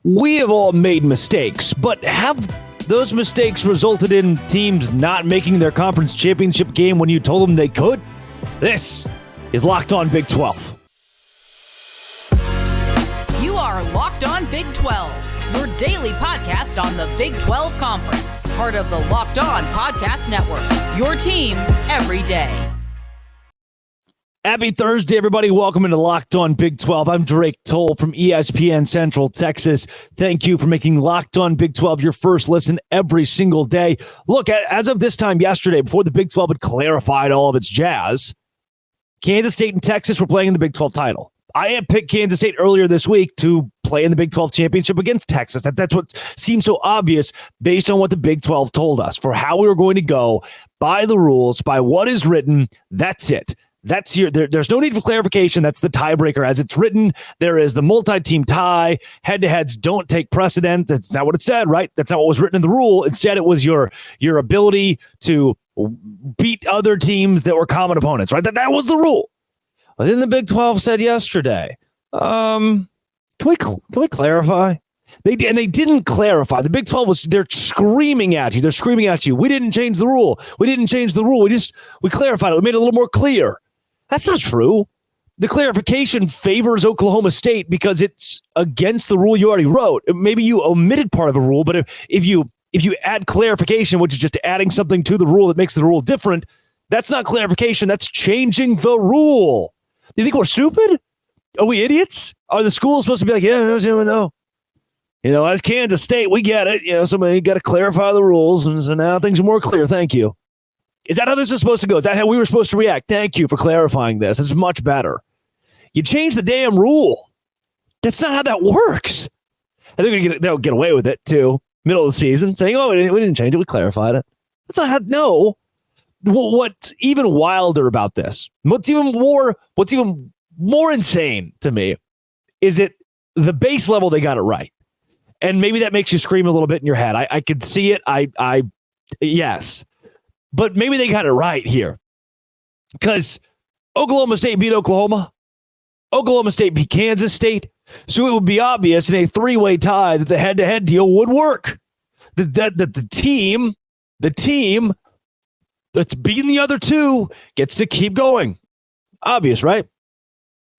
We have all made mistakes, but have those mistakes resulted in teams not making their conference championship game when you told them they could? This is Locked On Big 12. You are Locked On Big 12, your daily podcast on the Big 12 Conference, part of the Locked On Podcast Network, your team every day. Happy Thursday, everybody. Welcome into Locked On Big 12. I'm Drake Toll from ESPN Central Texas. Thank you for making Locked On Big 12 your first listen every single day. Look, as of this time yesterday, before the Big 12 had clarified all of its jazz, Kansas State and Texas were playing in the Big 12 title. I had picked Kansas State earlier this week to play in the Big 12 championship against Texas. That's what seems so obvious based on what the Big 12 told us for how we were going to go by the rules, by what is written. That's it. That's there's no need for clarification. That's the tiebreaker as it's written. There is the multi-team tie. Head-to-heads don't take precedent. That's not what it said, right? That's not what was written in the rule. Instead, it was your ability to beat other teams that were common opponents, right? That was the rule. But then the Big 12 said yesterday, can we clarify? They didn't clarify. The Big 12 they're screaming at you. They're screaming at you. We didn't change the rule. We didn't change the rule. We clarified it. We made it a little more clear. That's not true. The clarification favors Oklahoma State because it's against the rule you already wrote. Maybe you omitted part of a rule, but if you add clarification, which is just adding something to the rule that makes the rule different, that's not clarification. That's changing the rule. Do you think we're stupid? Are we idiots? Are the schools supposed to be like, yeah, no. As Kansas State, we get it. Somebody got to clarify the rules, and so now things are more clear. Thank you. Is that how this is supposed to go? Is that how we were supposed to react? Thank you for clarifying this. This is much better. You changed the damn rule. That's not how that works. And they'll get away with it, too. Middle of the season, saying, oh, we didn't change it. We clarified it. That's not how, no. What's even wilder about this, what's even more insane to me is it the base level, they got it right. And maybe that makes you scream a little bit in your head. I could see it. Yes. But maybe they got it right here. Because Oklahoma State beat Oklahoma. Oklahoma State beat Kansas State. So it would be obvious in a three-way tie that the head-to-head deal would work. That the team that's beating the other two gets to keep going. Obvious, right?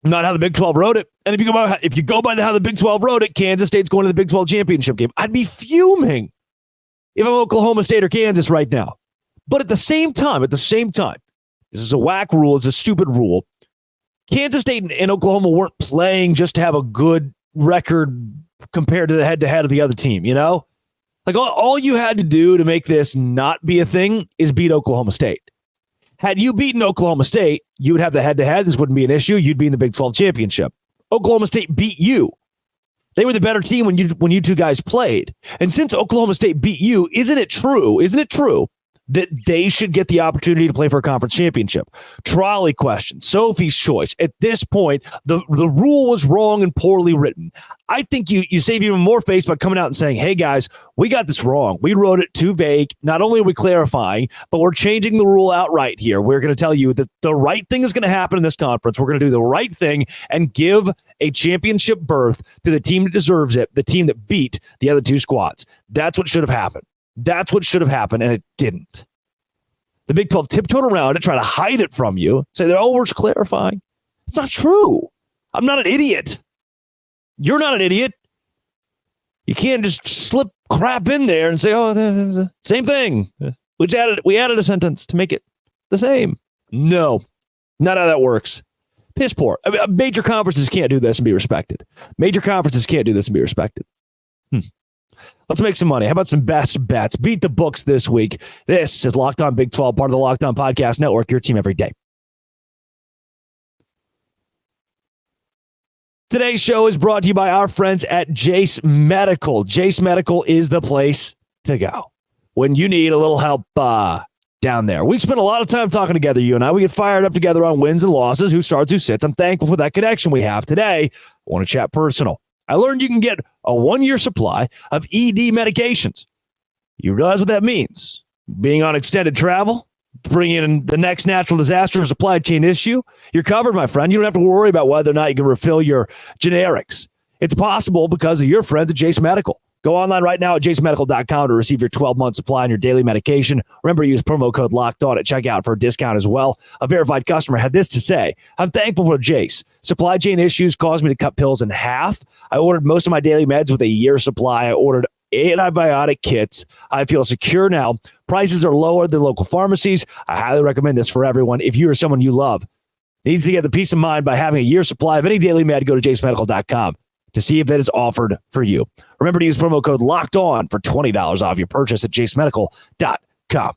Not how the Big 12 wrote it. And if you go by how the Big 12 wrote it, Kansas State's going to the Big 12 championship game. I'd be fuming if I'm Oklahoma State or Kansas right now. But at the same time, this is a whack rule. It's a stupid rule. Kansas State and Oklahoma weren't playing just to have a good record compared to the head-to-head of the other team, Like all you had to do to make this not be a thing is beat Oklahoma State. Had you beaten Oklahoma State, you would have the head-to-head. This wouldn't be an issue. You'd be in the Big 12 championship. Oklahoma State beat you. They were the better team when you two guys played. And since Oklahoma State beat you, isn't it true that they should get the opportunity to play for a conference championship? Trolley question, Sophie's choice. At this point, the rule was wrong and poorly written. I think you save even more face by coming out and saying, hey, guys, we got this wrong. We wrote it too vague. Not only are we clarifying, but we're changing the rule outright here. We're going to tell you that the right thing is going to happen in this conference. We're going to do the right thing and give a championship berth to the team that deserves it, the team that beat the other two squads. That's what should have happened. That's what should have happened, and it didn't. The Big 12 tiptoed around it, try to hide it from you, say that, we're just clarifying. It's not true. I'm not an idiot. You're not an idiot. You can't just slip crap in there and say, same thing. We added a sentence to make it the same. No, not how that works. Piss poor. Major conferences can't do this and be respected. Let's make some money. How about some best bets? Beat the books this week. This is Locked On Big 12, part of the Locked On Podcast Network, your team every day. Today's show is brought to you by our friends at Jace Medical. Jace Medical is the place to go when you need a little help down there. We spent a lot of time talking together, you and I. We get fired up together on wins and losses, who starts, who sits. I'm thankful for that connection we have today. I want to chat personal. I learned you can get a 1-year supply of ED medications. You realize what that means? Being on extended travel, bringing in the next natural disaster or supply chain issue, you're covered, my friend. You don't have to worry about whether or not you can refill your generics. It's possible because of your friends at Jace Medical. Go online right now at jacemedical.com to receive your 12-month supply on your daily medication. Remember, use promo code LOCKEDON at checkout for a discount as well. A verified customer had this to say: I'm thankful for Jace. Supply chain issues caused me to cut pills in half. I ordered most of my daily meds with a year supply. I ordered antibiotic kits. I feel secure now. Prices are lower than local pharmacies. I highly recommend this for everyone. If you or someone you love needs to get the peace of mind by having a year supply of any daily med, go to jacemedical.com to see if it is offered for you. Remember to use promo code LOCKEDON for $20 off your purchase at jacemedical.com.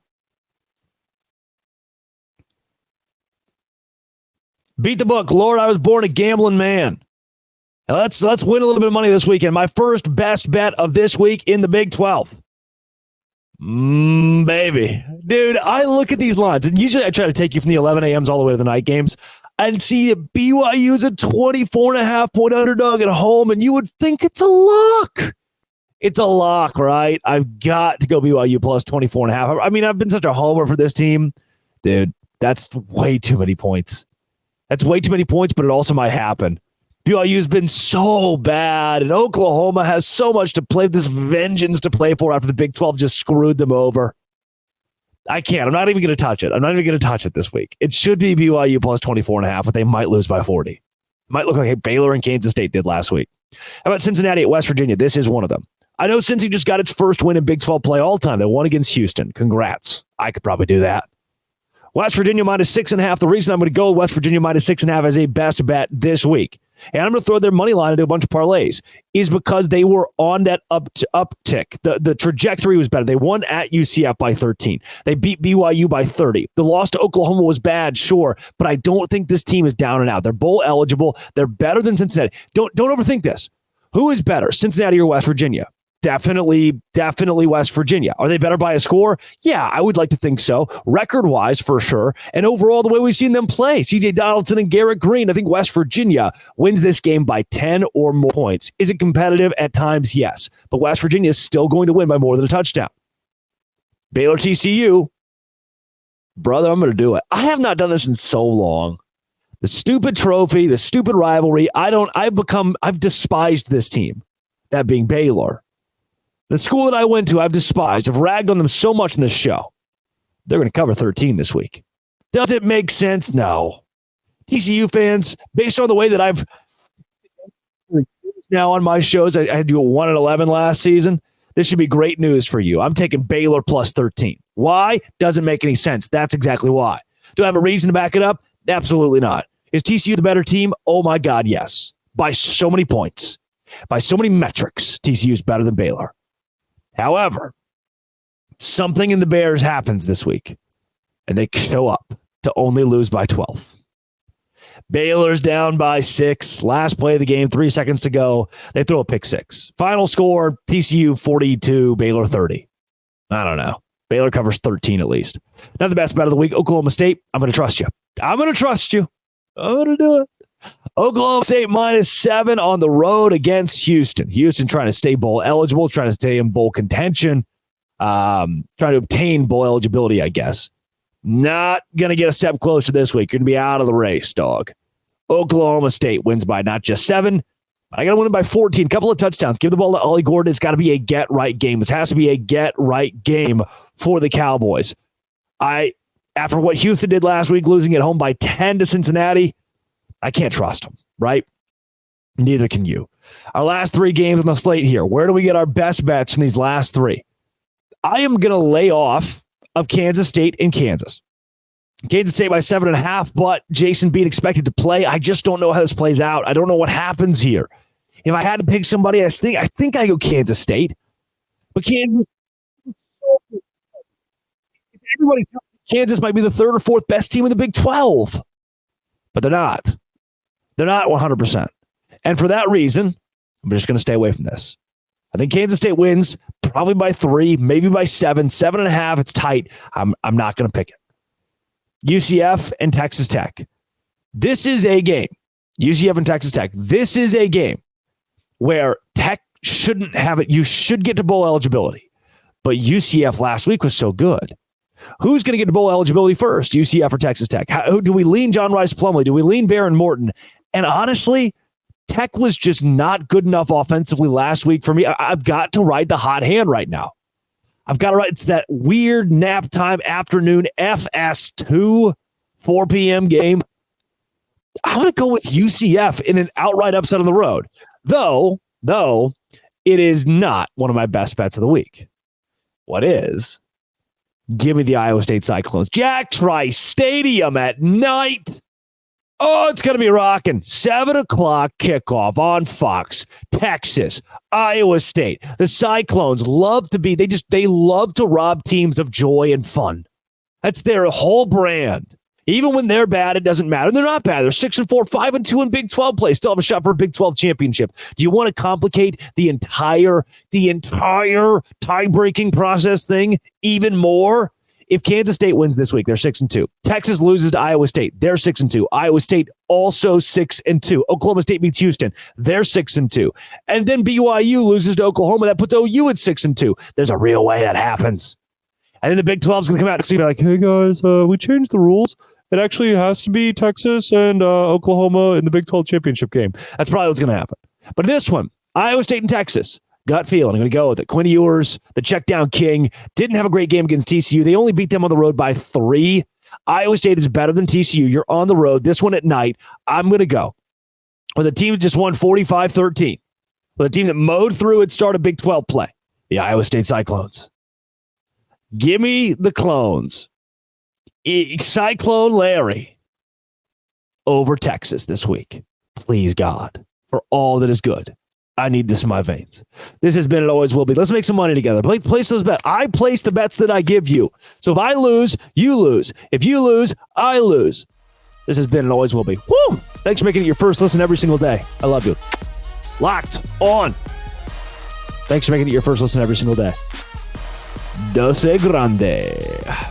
Beat the book. Lord, I was born a gambling man. Now let's win a little bit of money this weekend. My first best bet of this week in the Big 12. Baby. Dude, I look at these lines, and usually I try to take you from the 11 a.m.s all the way to the night games, and see that BYU is a 24.5-point underdog at home, and you would think it's a lock. It's a lock, right? I've got to go BYU plus 24.5. I mean, I've been such a homer for this team. Dude, that's way too many points. That's way too many points, but it also might happen. BYU's been so bad, and Oklahoma has so much to play, this vengeance to play for after the Big 12 just screwed them over. I can't. I'm not even going to touch it. I'm not even going to touch it this week. It should be BYU plus 24.5, but they might lose by 40. It might look like Baylor and Kansas State did last week. How about Cincinnati at West Virginia? This is one of them. I know Cincy just got its first win in Big 12 play all time. They won against Houston. Congrats. I could probably do that. West Virginia minus 6.5. The reason I'm going to go West Virginia minus 6.5 as a best bet this week, and I'm going to throw their money line into a bunch of parlays, is because they were on that uptick. The trajectory was better. They won at UCF by 13. They beat BYU by 30. The loss to Oklahoma was bad, sure, but I don't think this team is down and out. They're bowl eligible. They're better than Cincinnati. Don't overthink this. Who is better, Cincinnati or West Virginia? Definitely West Virginia. Are they better by a score? Yeah, I would like to think so. Record-wise, for sure. And overall, the way we've seen them play, C.J. Donaldson and Garrett Green, I think West Virginia wins this game by 10 or more points. Is it competitive? At times, yes. But West Virginia is still going to win by more than a touchdown. Baylor TCU. Brother, I'm going to do it. I have not done this in so long. The stupid trophy, the stupid rivalry. I've despised this team, that being Baylor. The school that I went to, I've despised. I've ragged on them so much in this show. They're going to cover 13 this week. Does it make sense? No. TCU fans, based on the way that I've now on my shows, I had to do a 1-11 last season. This should be great news for you. I'm taking Baylor plus 13. Why? Doesn't make any sense. That's exactly why. Do I have a reason to back it up? Absolutely not. Is TCU the better team? Oh my God, yes. By so many points. By so many metrics, TCU is better than Baylor. However, something in the Bears happens this week, and they show up to only lose by 12. Baylor's down by 6. Last play of the game, 3 seconds to go. They throw a pick 6. Final score, TCU 42, Baylor 30. I don't know. Baylor covers 13 at least. Not the best bet of the week. Oklahoma State, I'm going to trust you. I'm going to do it. Oklahoma State minus 7 on the road against Houston. Houston trying to stay bowl eligible, trying to stay in bowl contention, trying to obtain bowl eligibility, I guess. Not going to get a step closer this week. Going to be out of the race, dog. Oklahoma State wins by not just 7, but I got to win it by 14. Couple of touchdowns. Give the ball to Ollie Gordon. It's got to be a get-right game. This has to be a get-right game for the Cowboys. After what Houston did last week, losing at home by 10 to Cincinnati, I can't trust them, right? Neither can you. Our last 3 games on the slate here. Where do we get our best bets from these last 3? I am going to lay off of Kansas State and Kansas. Kansas State by 7.5, but Jason Bean expected to play. I just don't know how this plays out. I don't know what happens here. If I had to pick somebody, I think I go Kansas State. But Kansas, Kansas might be the 3rd or 4th best team in the Big 12. But they're not. They're not 100%. And for that reason, I'm just going to stay away from this. I think Kansas State wins probably by 3, maybe by 7, 7.5. It's tight. I'm not going to pick it. UCF and Texas Tech. This is a game. UCF and Texas Tech. This is a game where Tech shouldn't have it. You should get to bowl eligibility. But UCF last week was so good. Who's going to get to bowl eligibility first, UCF or Texas Tech? Do we lean John Rice Plumlee? Do we lean Baron Morton? And honestly, Tech was just not good enough offensively last week for me. I've got to ride the hot hand right now. I've got to ride. It's that weird nap time afternoon FS2 4 p.m. game. I'm going to go with UCF in an outright upset on the road. Though it is not one of my best bets of the week. What is? Give me the Iowa State Cyclones. Jack Trice Stadium at night. Oh, it's going to be rocking. 7 o'clock kickoff on Fox. Texas, Iowa State. The Cyclones love to be, they love to rob teams of joy and fun. That's their whole brand. Even when they're bad, it doesn't matter. They're not bad. They're 6-4, 5-2 in Big 12 play. Still have a shot for a Big 12 championship. Do you want to complicate the entire tie-breaking process thing even more? If Kansas State wins this week, they're 6-2. Texas loses to Iowa State, they're 6-2. Iowa State also 6-2. Oklahoma State beats Houston, they're 6-2. And then BYU loses to Oklahoma, that puts OU at 6-2. There's a real way that happens. And then the Big 12 is going to come out and be like, hey guys, we changed the rules. It actually has to be Texas and Oklahoma in the Big 12 championship game. That's probably what's going to happen. But this one, Iowa State and Texas. Gut feeling. I'm going to go with it. Quinn Ewers, the check down king, didn't have a great game against TCU. They only beat them on the road by 3. Iowa State is better than TCU. You're on the road. This one at night. I'm going to go with a team that just won 45-13. With a team that mowed through its start of Big 12 play. The Iowa State Cyclones. Give me the clones. Cyclone Larry over Texas this week. Please, God, for all that is good. I need this in my veins. This has been and always will be. Let's make some money together. Place those bets. I place the bets that I give you. So if I lose, you lose. If you lose, I lose. This has been and always will be. Woo! Thanks for making it your first listen every single day. I love you. Locked on. Thanks for making it your first listen every single day. Dose grande.